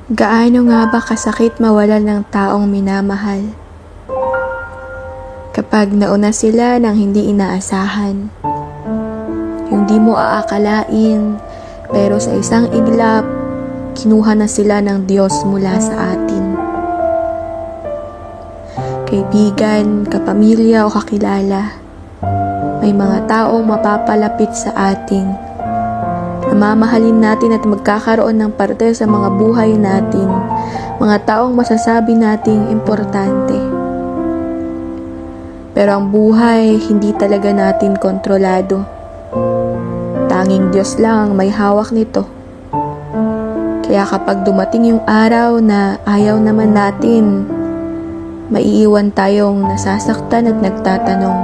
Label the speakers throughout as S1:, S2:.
S1: Gaano nga ba kasakit mawalan ng taong minamahal? Kapag nauna sila ng hindi inaasahan. Yung di mo aakalain, pero sa isang iglap, kinuha na sila ng Diyos mula sa atin. Kaibigan, kapamilya o kakilala, may mga taong mapapalapit sa ating mamahalin natin at magkakaroon ng parte sa mga buhay natin, mga taong masasabi nating importante. Pero ang buhay, hindi talaga natin kontrolado. Tanging Diyos lang may hawak nito. Kaya kapag dumating yung araw na ayaw naman natin, maiiwan tayong nasasaktan at nagtatanong.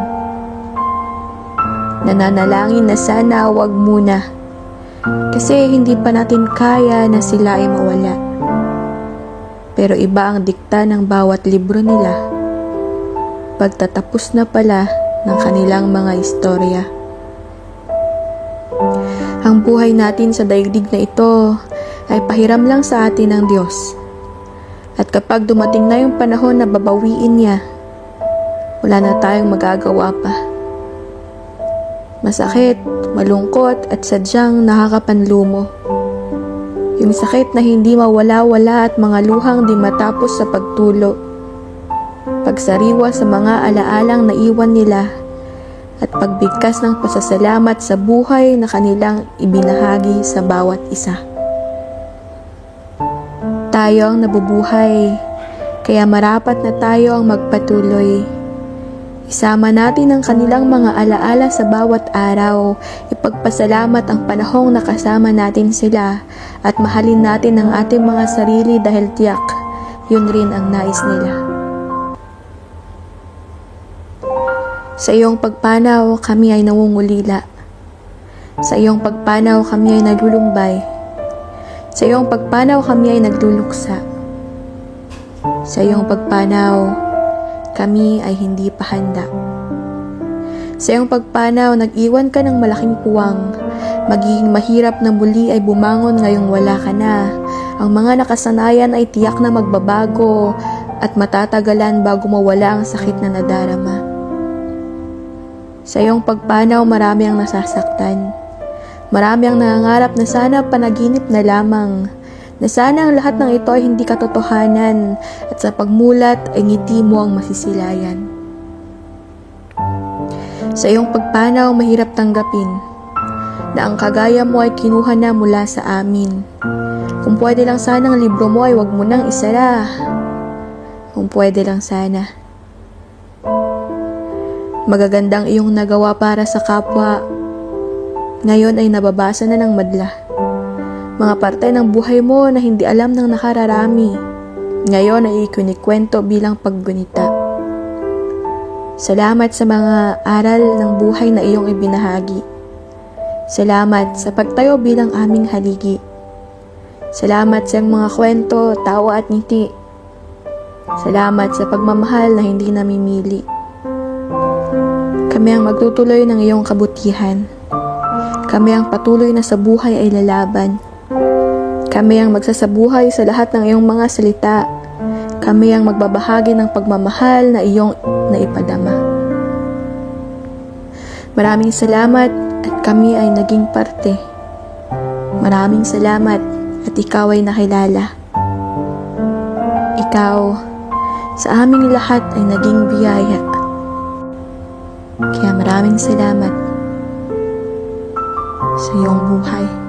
S1: Nananalangin na sana wag muna. Kasi hindi pa natin kaya na sila ay mawala. Pero iba ang dikta ng bawat libro nila. Pagtatapos na pala ng kanilang mga istorya. Ang buhay natin sa daigdig na ito ay pahiram lang sa atin ng Diyos. At kapag dumating na yung panahon na babawiin niya, wala na tayong magagawa pa. Masakit, malungkot at sadyang nakakapanlumo. Yung sakit na hindi mawala-wala at mga luhang di matapos sa pagtulo. Pagsariwa sa mga alaalang naiwan nila at pagbigkas ng pasasalamat sa buhay na kanilang ibinahagi sa bawat isa. Tayo ang nabubuhay, kaya marapat na tayo ang magpatuloy. Isama natin ang kanilang mga alaala sa bawat araw, ipagpasalamat ang panahong nakasama natin sila at mahalin natin ang ating mga sarili dahil tiyak, yun rin ang nais nila. Sa iyong pagpanaw, kami ay nangungulila. Sa iyong pagpanaw, kami ay naglulumbay. Sa iyong pagpanaw, kami ay nagluluksa. Sa iyong pagpanaw, kami ay hindi pa handa. Sa iyong pagpanaw, nag-iwan ka ng malaking puwang. Magiging mahirap na muli ay bumangon ngayong wala ka na. Ang mga nakasanayan ay tiyak na magbabago at matatagalan bago mawala ang sakit na nadarama. Sa iyong pagpanaw, marami ang nasasaktan. Marami ang nangangarap na sana panaginip na lamang. Na sana ang lahat ng ito ay hindi katotohanan at sa pagmulat ay ngiti mo ang masisilayan. Sa iyong pagpanaw, mahirap tanggapin na ang kagaya mo ay kinuha na mula sa amin. Kung pwede lang sana ang libro mo ay wag mo nang isara. Kung pwede lang sana. Magagandang iyong nagawa para sa kapwa, ngayon ay nababasa na ng madla. Mga parte ng buhay mo na hindi alam ng nakararami, ngayon ay ikinikwento bilang paggunita. Salamat sa mga aral ng buhay na iyong ibinahagi. Salamat sa pagtayo bilang aming haligi. Salamat sa iyong mga kwento, tawa at ngiti. Salamat sa pagmamahal na hindi namimili. Kami ang magtutuloy ng iyong kabutihan. Kami ang patuloy na sa buhay ay lalaban. Kami ang magsasabuhay sa lahat ng iyong mga salita. Kami ang magbabahagi ng pagmamahal na iyong naipadama. Maraming salamat at kami ay naging parte. Maraming salamat at ikaw ay nakilala. Ikaw sa aming lahat ay naging biyaya. Kaya maraming salamat sa iyong buhay.